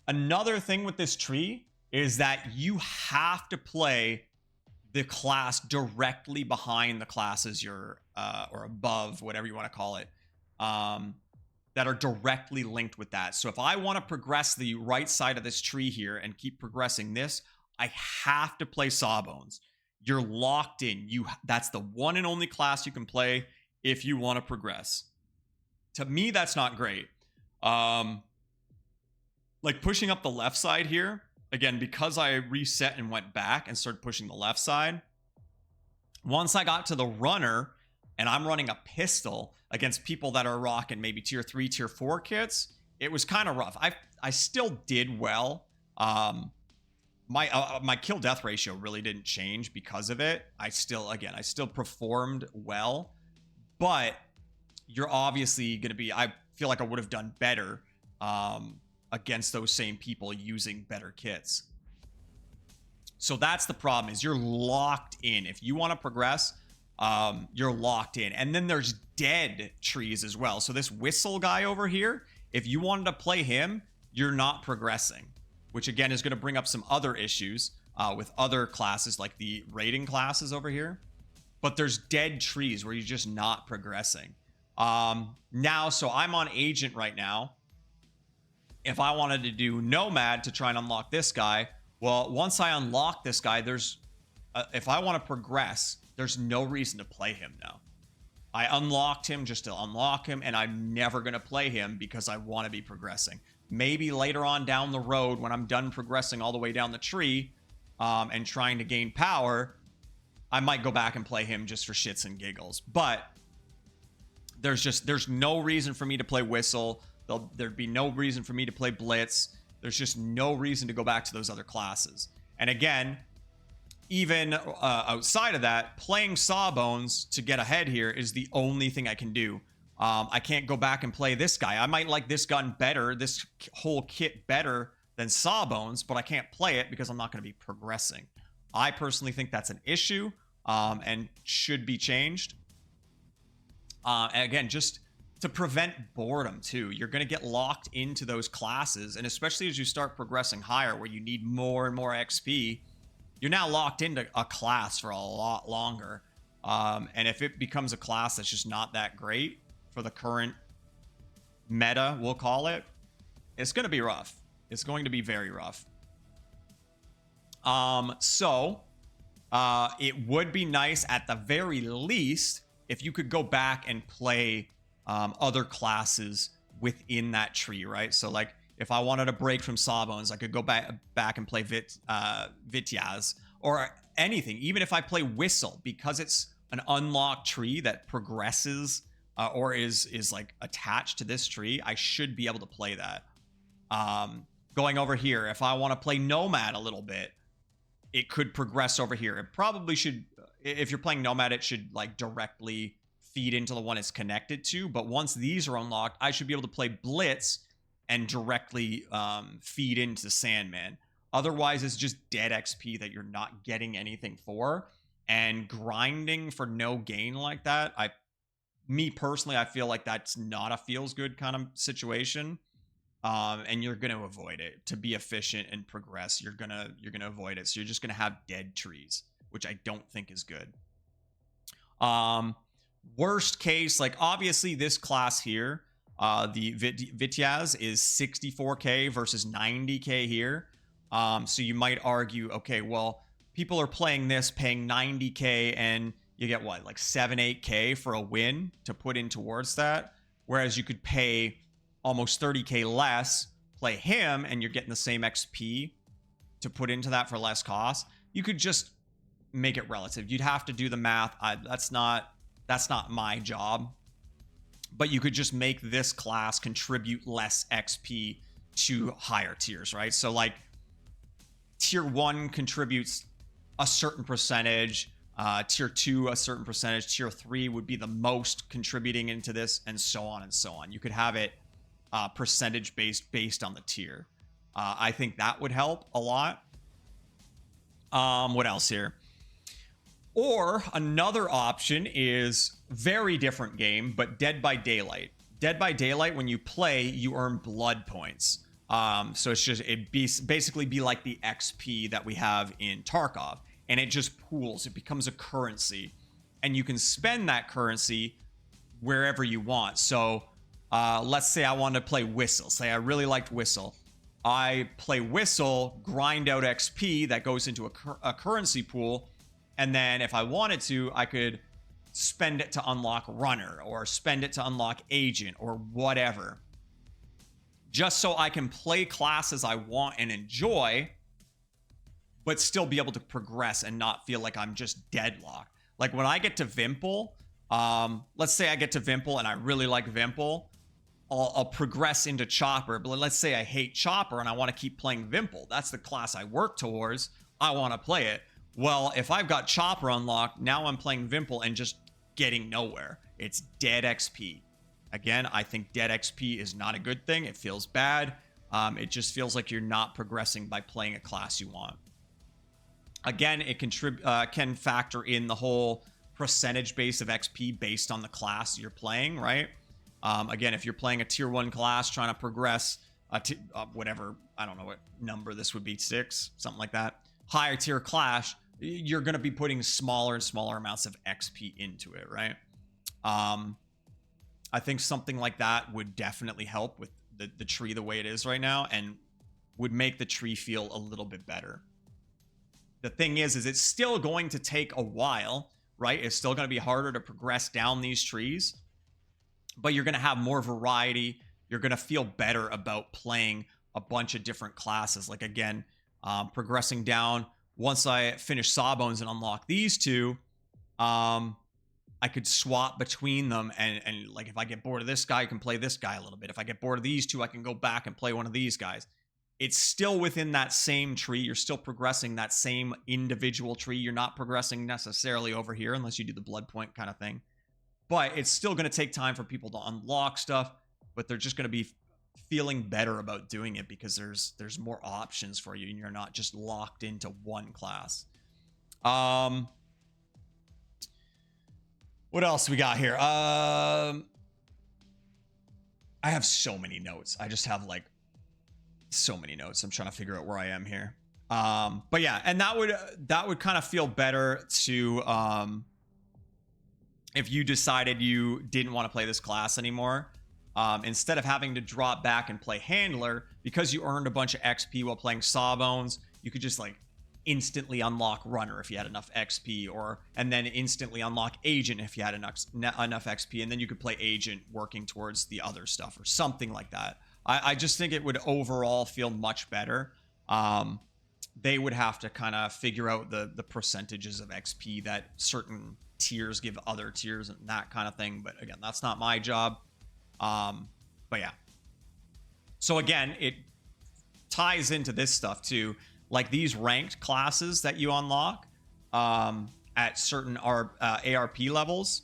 another thing with this tree is that you have to play the class directly behind the classes you're or above, whatever you want to call it. that are directly linked with that. So if I want to progress the right side of this tree here and keep progressing this, I have to play Sawbones. You're locked in. That's the one and only class you can play if you want to progress. To me, that's not great. Like pushing up the left side here, again, because I reset and went back and started pushing the left side, once I got to the runner and I'm running a pistol against people that are rocking maybe tier 3, tier 4 kits, it was kind of rough. I still did well. My kill death ratio really didn't change because of it. I still performed well, but you're obviously going to be, I feel like I would have done better against those same people using better kits. So that's the problem, is you're locked in. If you want to progress, you're locked in. And then there's dead trees as well. So this whistle guy over here, if you wanted to play him, you're not progressing, which again is going to bring up some other issues with other classes like the raiding classes over here. But there's dead trees where you're just not progressing. Now, so I'm on agent right now. If I wanted to do nomad to try and unlock this guy, well, once I unlock this guy, if I want to progress, there's no reason to play him now. I unlocked him just to unlock him, and I'm never going to play him because I want to be progressing. Maybe later on down the road when I'm done progressing all the way down the tree and trying to gain power, I might go back and play him just for shits and giggles. But there's no reason for me to play Whistle. There'd be no reason for me to play Blitz. There's just no reason to go back to those other classes. And again, even outside of that, playing Sawbones to get ahead here is the only thing I can do. I can't go back and play this guy. I might like this gun better, this whole kit better than Sawbones, but I can't play it because I'm not going to be progressing. I personally think that's an issue and should be changed. And again, just to prevent boredom too. You're going to get locked into those classes, and especially as you start progressing higher where you need more and more XP, you're now locked into a class for a lot longer. And if it becomes a class that's just not that great for the current meta, we'll call it, it's going to be rough. It's going to be very rough. It would be nice at the very least if you could go back and play other classes within that tree, right? So like if I wanted a break from Sawbones, I could go back and play Vityaz or anything. Even if I play Whistle, because it's an unlocked tree that progresses or is like attached to this tree, I should be able to play that. Going over here, if I want to play Nomad a little bit, it could progress over here. It probably should, if you're playing Nomad, it should like directly feed into the one it's connected to. But once these are unlocked, I should be able to play Blitz and directly feed into Sandman. Otherwise, it's just dead XP that you're not getting anything for. And grinding for no gain like that, me personally, I feel like that's not a feels good kind of situation. And you're going to avoid it. To be efficient and progress, you're gonna avoid it. So you're just going to have dead trees, which I don't think is good. Worst case, like obviously this class here, the Vityaz is 64k versus 90k here. So you might argue, okay, well, people are playing this, paying 90k, and you get what, like 7-8k for a win to put in towards that. Whereas you could pay almost 30k less, play him, and you're getting the same XP to put into that for less cost. You could just make it relative. You'd have to do the math. That's not my job. But you could just make this class contribute less XP to higher tiers, right? So like tier 1 contributes a certain percentage, tier 2 a certain percentage, tier 3 would be the most contributing into this, and so on and so on. You could have it percentage based on the tier. I think that would help a lot. What else here? Or another option is very different game, but Dead by Daylight. Dead by Daylight, when you play, you earn blood points. So it'd basically be like the XP that we have in Tarkov, and it just pools. It becomes a currency, and you can spend that currency wherever you want. So Let's say I wanted to play Whistle. Say I really liked Whistle. I play Whistle, grind out XP that goes into a currency pool, and then if I wanted to, I could spend it to unlock Runner or spend it to unlock Agent or whatever. Just so I can play classes I want and enjoy, but still be able to progress and not feel like I'm just deadlocked. Like when I get to Vimple, let's say I get to Vimple and I really like Vimple, I'll progress into Chopper. But let's say I hate Chopper and I want to keep playing Vimple. That's the class I work towards. I want to play it. Well, if I've got Chopper unlocked, now I'm playing Vimple and just getting nowhere. It's dead XP. Again, I think dead XP is not a good thing. It feels bad. It just feels like you're not progressing by playing a class you want. Again, it can factor in the whole percentage base of XP based on the class you're playing, right? Again, if you're playing a tier 1 class trying to progress whatever, I don't know what number this would be, 6, something like that, higher tier class, you're going to be putting smaller and smaller amounts of XP into it, right? I think something like that would definitely help with the tree the way it is right now and would make the tree feel a little bit better. The thing is it's still going to take a while, right? It's still going to be harder to progress down these trees, but you're going to have more variety. You're going to feel better about playing a bunch of different classes. Like again, progressing down, once I finish Sawbones and unlock these two, I could swap between them and like if I get bored of this guy, I can play this guy a little bit. If I get bored of these two, I can go back and play one of these guys. It's still within that same tree. You're still progressing that same individual tree. You're not progressing necessarily over here unless you do the blood point kind of thing. But it's still going to take time for people to unlock stuff, but they're just going to be feeling better about doing it because there's more options for you and you're not just locked into one class. What else we got here? I have so many notes. I just have like so many notes. I'm trying to figure out where I am here. But yeah, and that would kind of feel better to if you decided you didn't want to play this class anymore. Instead of having to drop back and play Handler, because you earned a bunch of XP while playing Sawbones, you could just like instantly unlock Runner if you had enough XP, and then instantly unlock Agent if you had enough XP, and then you could play Agent working towards the other stuff or something like that. I just think it would overall feel much better. They would have to kind of figure out the percentages of XP that certain tiers give other tiers and that kind of thing. But again, that's not my job. But yeah. So again, it ties into this stuff too. Like these ranked classes that you unlock at certain ARP levels,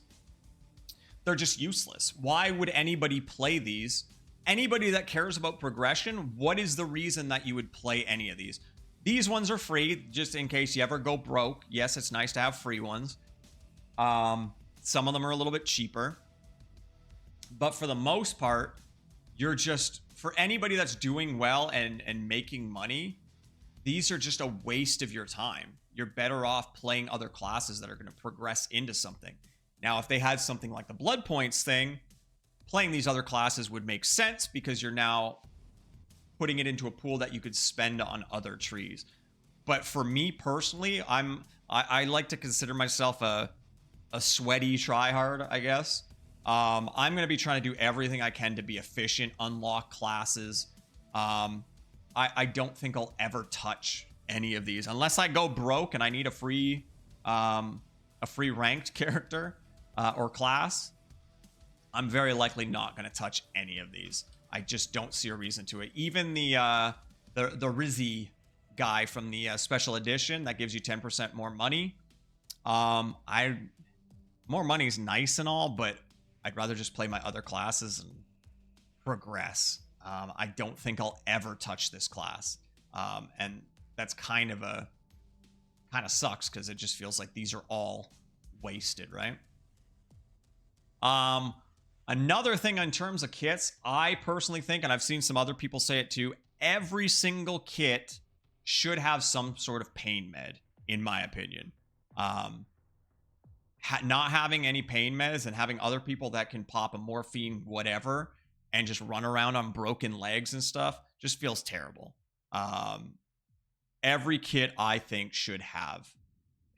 they're just useless. Why would anybody play these? Anybody that cares about progression, what is the reason that you would play any of these? These ones are free, just in case you ever go broke. Yes, it's nice to have free ones. Some of them are a little bit cheaper. But for the most part, you're just, for anybody that's doing well and making money, these are just a waste of your time. You're better off playing other classes that are going to progress into something. Now, if they had something like the blood points thing, playing these other classes would make sense because you're now putting it into a pool that you could spend on other trees. But for me personally, I like to consider myself a sweaty tryhard, I guess. I'm going to be trying to do everything I can to be efficient, unlock classes. I don't think I'll ever touch any of these unless I go broke and I need a free ranked character or class. I'm very likely not going to touch any of these. I just don't see a reason to it. Even the Rizzy guy from the special edition that gives you 10% more money. More money is nice and all, but I'd rather just play my other classes and progress. I don't think I'll ever touch this class. And that's kind of sucks because it just feels like these are all wasted, right? Another thing in terms of kits, I personally think, and I've seen some other people say it too, every single kit should have some sort of pain med, in my opinion. Not having any pain meds and having other people that can pop a morphine, whatever, and just run around on broken legs and stuff just feels terrible. Every kit I think should have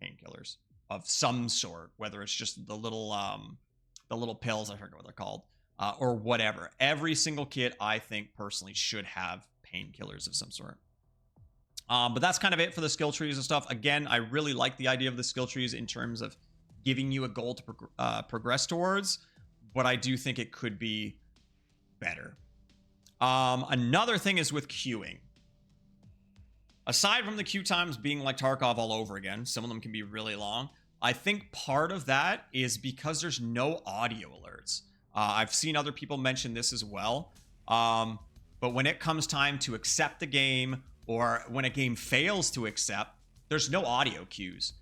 painkillers of some sort, whether it's just the little pills, I forget what they're called, or whatever. Every single kit I think personally should have painkillers of some sort. But that's kind of it for the skill trees and stuff. Again, I really like the idea of the skill trees in terms of giving you a goal to progress towards, but I do think it could be better. Another thing is with queuing. Aside from the queue times being like Tarkov all over again, some of them can be really long. I think part of that is because there's no audio alerts. I've seen other people mention this as well. But when it comes time to accept the game, or when a game fails to accept, there's no audio cues.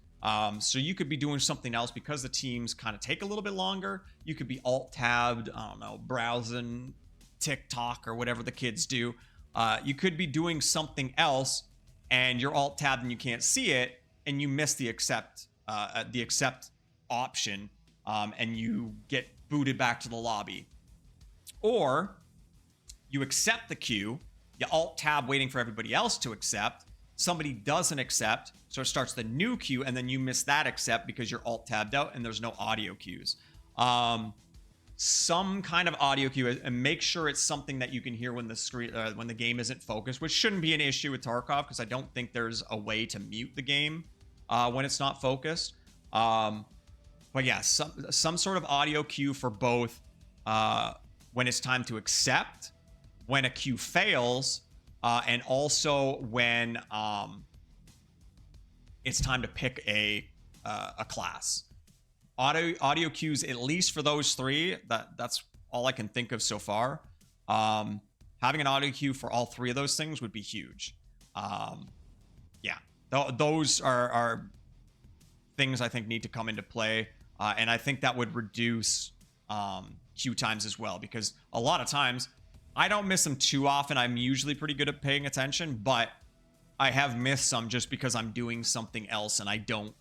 So you could be doing something else because the teams kind of take a little bit longer. You could be alt-tabbed, I don't know, browsing TikTok or whatever the kids do. You could be doing something else and you're alt-tabbed and you can't see it, and you miss the accept option, and you get booted back to the lobby. Or you accept the queue, you alt-tab waiting for everybody else to accept, somebody doesn't accept, so it starts the new queue, and then you miss that accept because you're alt-tabbed out and there's no audio cues. Some kind of audio cue, and make sure it's something that you can hear when the screen when the game isn't focused, which shouldn't be an issue with Tarkov because I don't think there's a way to mute the game when it's not focused. But yeah, some sort of audio cue for both when it's time to accept, when a queue fails, and also when it's time to pick a class. Audio cues, at least for those three, that's all I can think of so far. Having an audio cue for all three of those things would be huge. Yeah, those are things I think need to come into play, and I think that would reduce queue times as well, because a lot of times I don't miss them too often. I'm usually pretty good at paying attention, but I have missed some just because I'm doing something else and I don't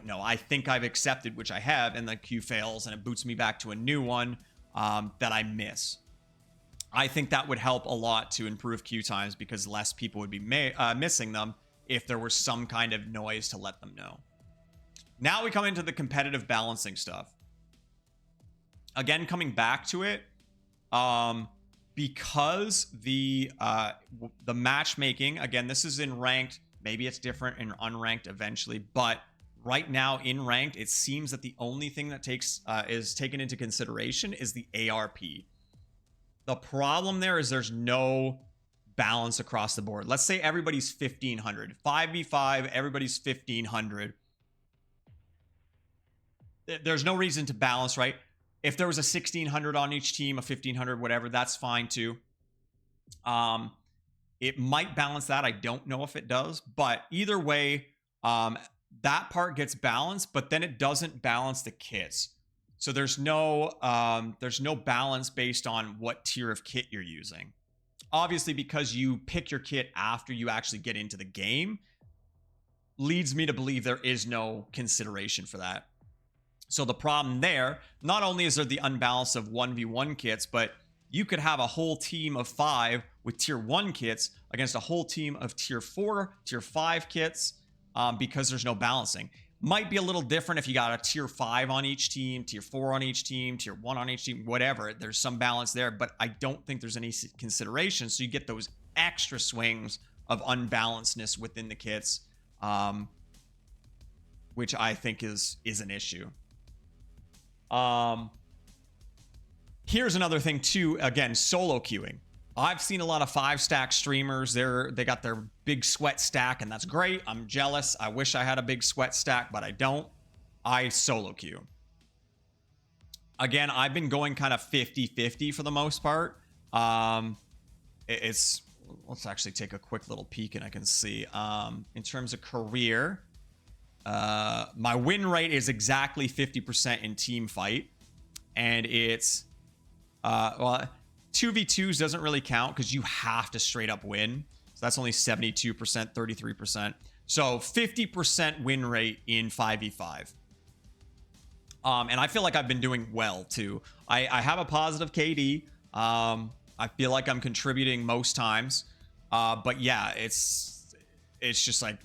know. I think I've accepted, which I have, and the queue fails and it boots me back to a new one that I miss. I think that would help a lot to improve queue times because less people would be missing them if there was some kind of noise to let them know. Now we come into the competitive balancing stuff. Again, coming back to it, because the matchmaking, again, this is in ranked, maybe it's different in unranked eventually, but right now in ranked, it seems that the only thing that is taken into consideration is the ARP. The problem there is there's no balance across the board. Let's say everybody's 1500, 5v5, everybody's 1500. There's no reason to balance, right? If there was a 1600 on each team, a 1500, whatever, that's fine too. It might balance that. I don't know if it does, but either way, that part gets balanced, but then it doesn't balance the kits. So there's no balance based on what tier of kit you're using. Obviously, because you pick your kit after you actually get into the game, leads me to believe there is no consideration for that. So the problem there, not only is there the unbalance of 1v1 kits, but you could have a whole team of 5 with tier 1 kits against a whole team of tier 4, tier 5 kits, because there's no balancing. Might be a little different if you got a tier 5 on each team, tier 4 on each team, tier 1 on each team, whatever. There's some balance there, but I don't think there's any consideration. So you get those extra swings of unbalancedness within the kits, which I think is an issue. Here's another thing too, again, solo queuing. I've seen a lot of 5-stack streamers. They got their big sweat stack, and that's great. I'm jealous. I wish I had a big sweat stack, but I don't. I solo queue. Again, I've been going kind of 50-50 for the most part. Let's actually take a quick little peek and I can see. In terms of career, my win rate is exactly 50% in team fight, and it's well, 2v2s doesn't really count because you have to straight up win. So that's only 72%, 33%. So 50% win rate in 5v5. And I feel like I've been doing well too. I have a positive KD. I feel like I'm contributing most times. But yeah, it's just like,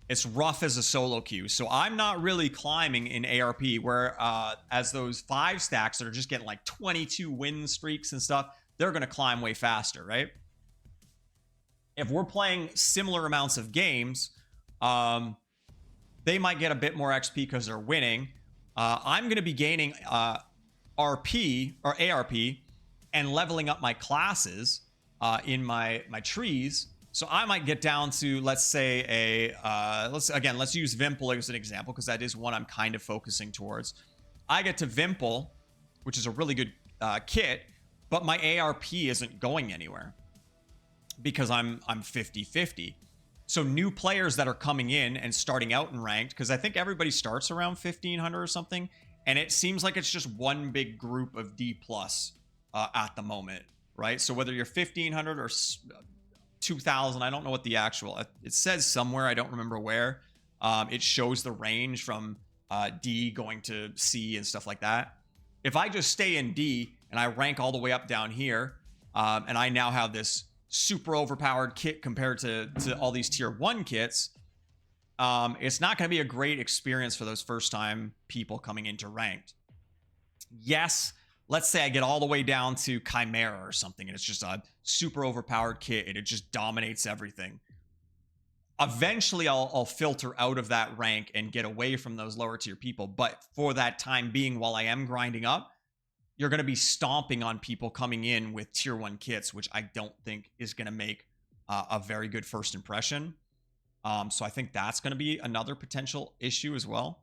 it's rough as a solo queue. So I'm not really climbing in ARP, where as those 5 stacks that are just getting like 22 win streaks and stuff, they're going to climb way faster, right? If we're playing similar amounts of games, they might get a bit more XP because they're winning. I'm going to be gaining RP or ARP and leveling up my classes in my trees. So I might get down to, let's say, let's use Vimple as an example, because that is one I'm kind of focusing towards. I get to Vimple, which is a really good kit, but my ARP isn't going anywhere because I'm 50-50. So new players that are coming in and starting out in ranked, because I think everybody starts around 1500 or something, and it seems like it's just one big group of D plus at the moment, right? So whether you're 1500 or 2000, I don't know what the actual, it says somewhere, I don't remember where. It shows the range from D going to C and stuff like that. If I just stay in D and I rank all the way up down here, and I now have this super overpowered kit compared to all these tier 1 kits, it's not going to be a great experience for those first time people coming into ranked. Yes, let's say I get all the way down to Chimera or something, and it's just a super overpowered kit and it just dominates everything. Eventually I'll filter out of that rank and get away from those lower tier people, but for that time being, while I am grinding up, you're going to be stomping on people coming in with tier 1 kits, which I don't think is going to make a very good first impression. So I think that's going to be another potential issue as well.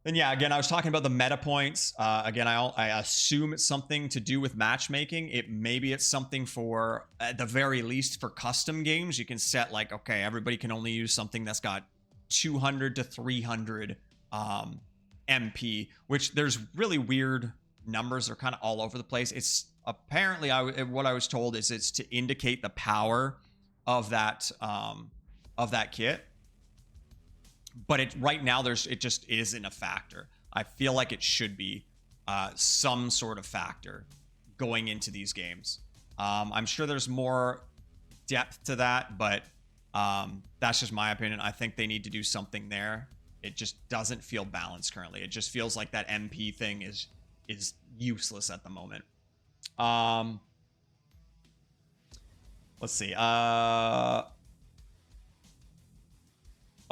Then yeah, again, I was talking about the meta points. Again, I assume it's something to do with matchmaking. Maybe it's something for, at the very least, for custom games. You can set like, okay, everybody can only use something that's got 200 to 300 MP, which there's really weird numbers. They're kind of all over the place. It's apparently, what I was told is it's to indicate the power of that kit. But right now it just isn't a factor. I feel like it should be some sort of factor going into these games. I'm sure there's more depth to that, but that's just my opinion. I think they need to do something there. It just doesn't feel balanced currently. It just feels like that MP thing is useless at the moment. Let's see. Oh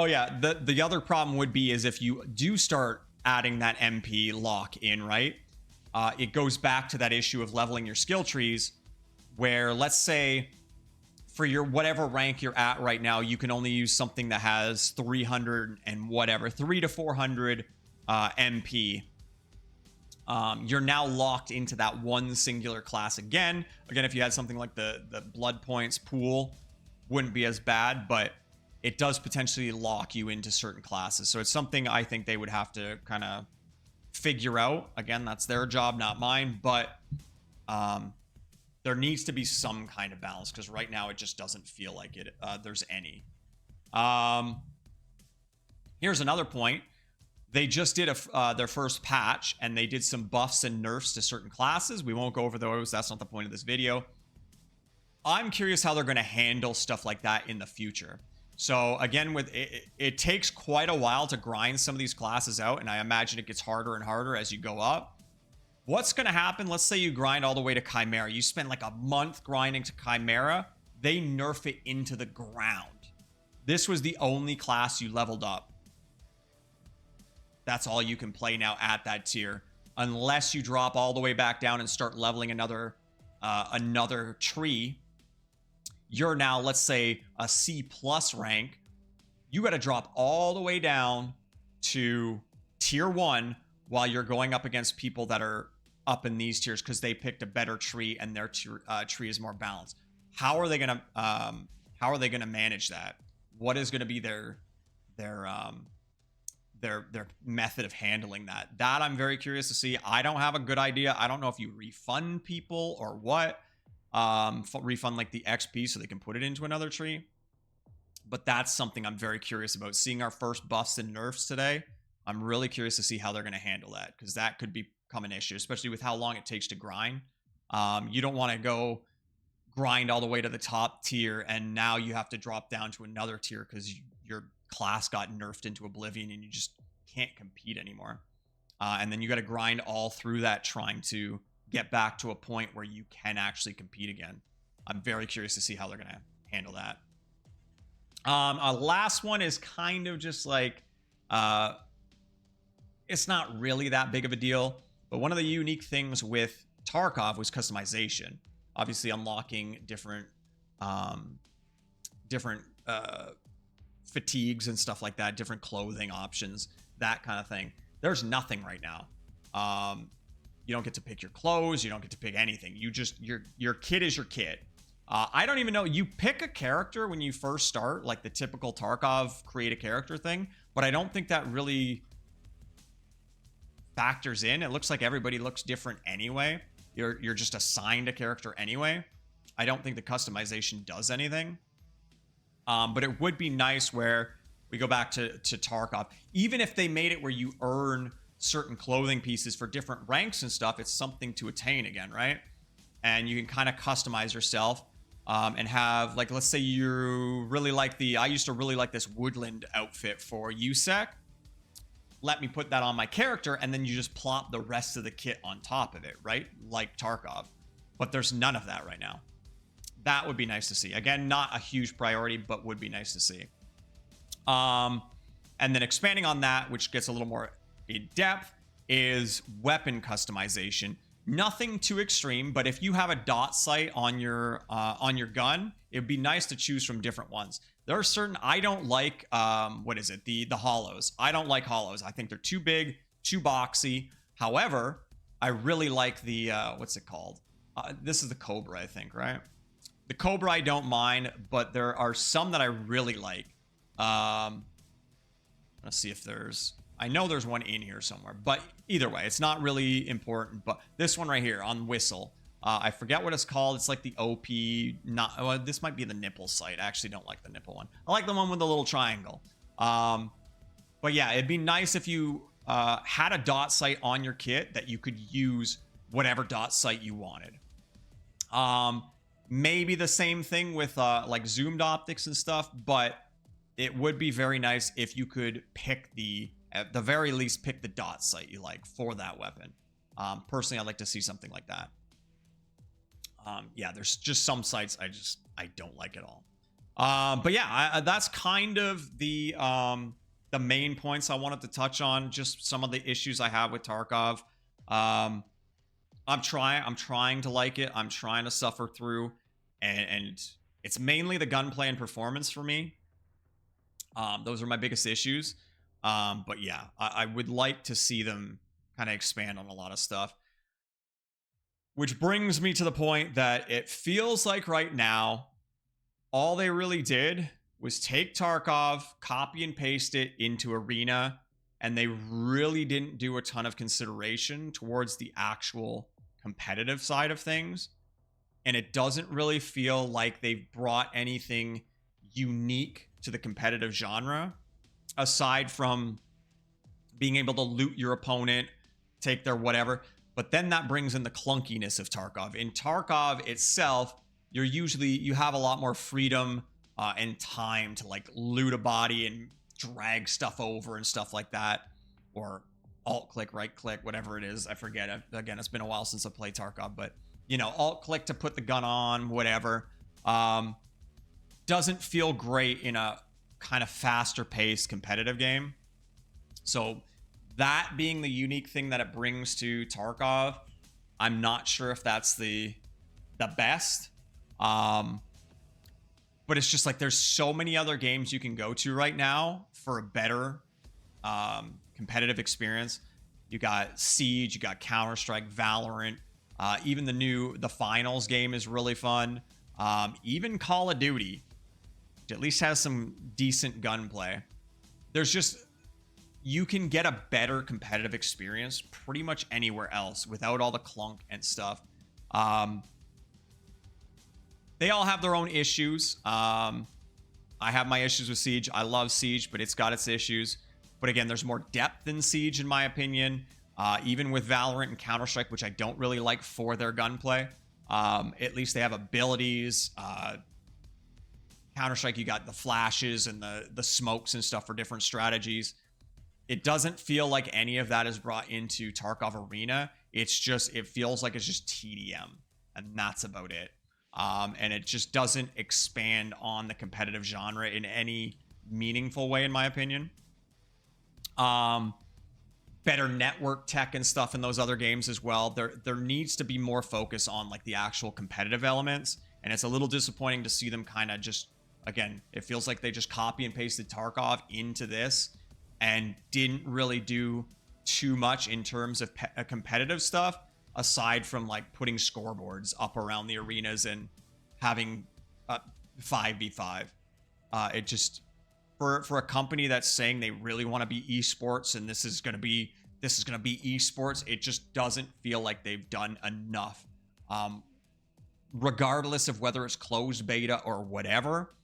yeah, the other problem would be is if you do start adding that MP lock in, right? It goes back to that issue of leveling your skill trees, where let's say for your whatever rank you're at right now, you can only use something that has 300 and whatever, 300 to 400 MP. You're now locked into that one singular class again. Again, if you had something like the blood points pool, wouldn't be as bad, but it does potentially lock you into certain classes. So it's something I think they would have to kind of figure out. Again, that's their job, not mine, but there needs to be some kind of balance, because right now it just doesn't feel like there's any. Here's another point. They just did their first patch, and they did some buffs and nerfs to certain classes. We won't go over those. That's not the point of this video. I'm curious how they're going to handle stuff like that in the future. So again, with it takes quite a while to grind some of these classes out, and I imagine it gets harder and harder as you go up. What's going to happen? Let's say you grind all the way to Chimera. You spend like a month grinding to Chimera. They nerf it into the ground. This was the only class you leveled up. That's all you can play now at that tier, unless you drop all the way back down and start leveling another tree. You're now, let's say, a C+ rank. You got to drop all the way down to tier 1 while you're going up against people that are up in these tiers because they picked a better tree and their tree is more balanced. How are they gonna manage that? What is going to be their method of handling that? That I'm very curious to see. I don't have a good idea. I don't know if you refund people or what. Refund like the XP so they can put it into another tree. But that's something I'm very curious about. Seeing our first buffs and nerfs today, I'm really curious to see how they're going to handle that, because that could become an issue, especially with how long it takes to grind. You don't want to go grind all the way to the top tier and now you have to drop down to another tier because your class got nerfed into oblivion and you just can't compete anymore. And then you got to grind all through that trying to get back to a point where you can actually compete again. I'm very curious to see how they're going to handle that. A last one is kind of just like, it's not really that big of a deal, but one of the unique things with Tarkov was customization. Obviously unlocking different fatigues and stuff like that, different clothing options, that kind of thing. There's nothing right now. You don't get to pick your clothes, you don't get to pick anything. You just, your kit is your kit. I don't even know, you pick a character when you first start, like the typical Tarkov create a character thing, but I don't think that really factors in. It looks like everybody looks different anyway. You're just assigned a character anyway. I don't think the customization does anything. But it would be nice where we go back to Tarkov. Even if they made it where you earn certain clothing pieces for different ranks and stuff, it's something to attain again, right? And you can kind of customize yourself and have, like, let's say you really like I used to really like this woodland outfit for USEC. Let me put that on my character, and then you just plop the rest of the kit on top of it, right? Like Tarkov. But there's none of that right now. That would be nice to see. Again, not a huge priority, but would be nice to see. And then expanding on that, which gets a little more in depth, is weapon customization. Nothing too extreme, but if you have a dot sight on your gun, it'd be nice to choose from different ones. There are certain, I don't like, what is it? The hollows. I don't like hollows. I think they're too big, too boxy. However, I really like the, what's it called? This is the Cobra, I think, right? The Cobra I don't mind, but there are some that I really like. Let's see if there's, I know there's one in here somewhere, but either way, it's not really important. But this one right here on Whistle, I forget what it's called. It's like the OP, this might be the nipple sight. I actually don't like the nipple one. I like the one with the little triangle. But yeah, it'd be nice if you had a dot sight on your kit that you could use whatever dot sight you wanted. Maybe the same thing with like zoomed optics and stuff, but it would be very nice if you could pick at the very least, pick the dot sight you like for that weapon. Personally, I'd like to see something like that. Yeah, there's just some sites I don't like at all. But yeah, that's kind of the main points I wanted to touch on. Just some of the issues I have with Tarkov. I'm trying to like it. I'm trying to suffer through, and it's mainly the gunplay and performance for me. Those are my biggest issues. But yeah, I would like to see them kind of expand on a lot of stuff. Which brings me to the point that it feels like right now, all they really did was take Tarkov, copy and paste it into Arena, and they really didn't do a ton of consideration towards the actual competitive side of things. And it doesn't really feel like they've brought anything unique to the competitive genre, aside from being able to loot your opponent, take their whatever. But then that brings in the clunkiness of Tarkov. In Tarkov itself, you have a lot more freedom and time to like loot a body and drag stuff over and stuff like that, or alt click, right click, whatever it is. I forget. Again, it's been a while since I played Tarkov, but you know, alt click to put the gun on, whatever. Doesn't feel great in a kind of faster paced competitive game. So that being the unique thing that it brings to Tarkov, I'm not sure if that's the best. But it's just like there's so many other games you can go to right now for a better competitive experience. You got Siege, you got Counter-Strike, Valorant, even the Finals game is really fun. Even Call of Duty, which at least has some decent gunplay. There's just, you can get a better competitive experience pretty much anywhere else without all the clunk and stuff. They all have their own issues. I have my issues with Siege. I love Siege, but it's got its issues. But again, there's more depth in Siege, in my opinion. Even with Valorant and Counter-Strike, which I don't really like for their gunplay. At least they have abilities. Counter-Strike, you got the flashes and the smokes and stuff for different strategies. It doesn't feel like any of that is brought into Tarkov Arena. It's just, it feels like it's just TDM, and that's about it. And it just doesn't expand on the competitive genre in any meaningful way, in my opinion. Better network tech and stuff in those other games as well. There needs to be more focus on like the actual competitive elements, and it's a little disappointing to see them kind of just, again, it feels like they just copy and pasted Tarkov into this and didn't really do too much in terms of competitive stuff, aside from like putting scoreboards up around the arenas and having 5v5. It just, for a company that's saying they really want to be esports and this is going to be esports, it just doesn't feel like they've done enough. Regardless of whether it's closed beta or whatever,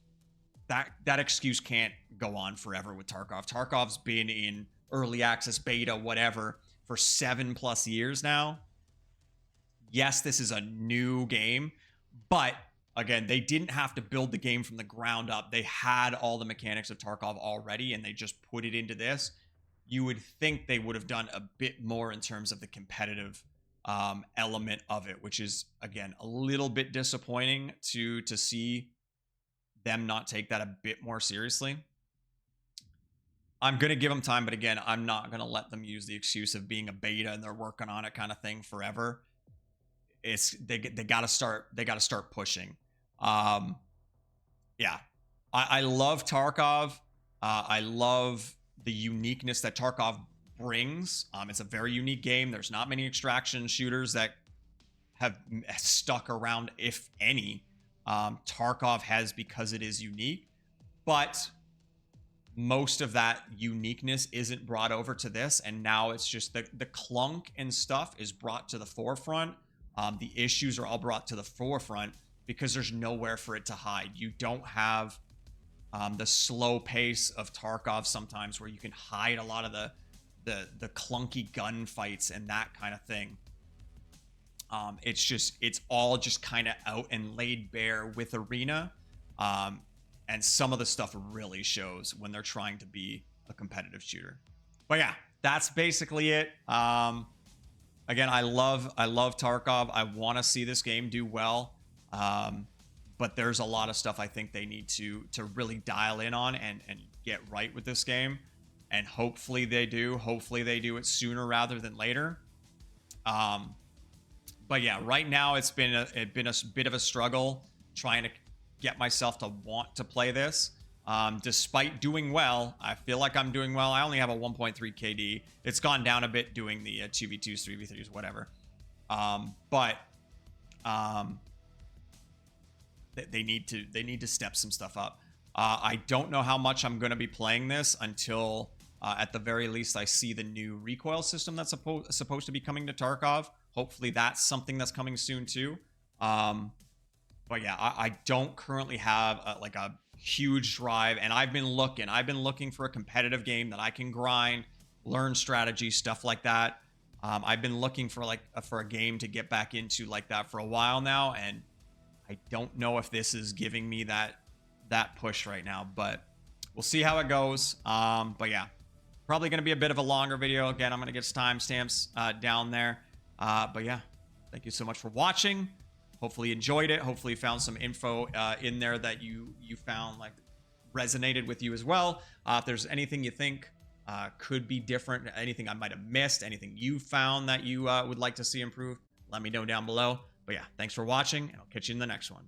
that excuse can't go on forever with Tarkov. Tarkov's been in early access, beta, whatever, for 7+ years now. Yes, this is a new game, but again, they didn't have to build the game from the ground up. They had all the mechanics of Tarkov already, and they just put it into this. You would think they would have done a bit more in terms of the competitive element of it, which is, again, a little bit disappointing to see them not take that a bit more seriously. I'm going to give them time, but again, I'm not going to let them use the excuse of being a beta and they're working on it kind of thing forever. They got to start pushing. Yeah, I love Tarkov. I love the uniqueness that Tarkov brings. It's a very unique game. There's not many extraction shooters that have stuck around, if any. Tarkov has, because it is unique, but most of that uniqueness isn't brought over to this, and now it's just the clunk and stuff is brought to the forefront. The issues are all brought to the forefront because there's nowhere for it to hide. You don't have the slow pace of Tarkov sometimes, where you can hide a lot of the clunky gunfights and that kind of thing. It's all just kind of out and laid bare with Arena. And some of the stuff really shows when they're trying to be a competitive shooter. But yeah, that's basically it. Again, I love Tarkov. I want to see this game do well. But there's a lot of stuff I think they need to really dial in on and get right with this game. And hopefully they do. Hopefully they do it sooner rather than later. But yeah, right now it's been a bit of a struggle trying to get myself to want to play this. Despite doing well, I feel like I'm doing well. I only have a 1.3 KD. It's gone down a bit doing the 2v2s, 3v3s, whatever. But they need to step some stuff up. I don't know how much I'm going to be playing this until at the very least I see the new Recoil system that's supposed to be coming to Tarkov. Hopefully that's something that's coming soon too. But yeah, I don't currently have like a huge drive, and I've been looking for a competitive game that I can grind, learn strategy, stuff like that. I've been looking for a game to get back into like that for a while now, and I don't know if this is giving me that push right now, but we'll see how it goes. But yeah, probably going to be a bit of a longer video. Again, I'm going to get timestamps down there. But yeah, thank you so much for watching. Hopefully you enjoyed it. Hopefully you found some info in there that you found like resonated with you as well. If there's anything you think could be different, anything I might have missed, anything you found that you would like to see improved, let me know down below. But yeah, thanks for watching, and I'll catch you in the next one.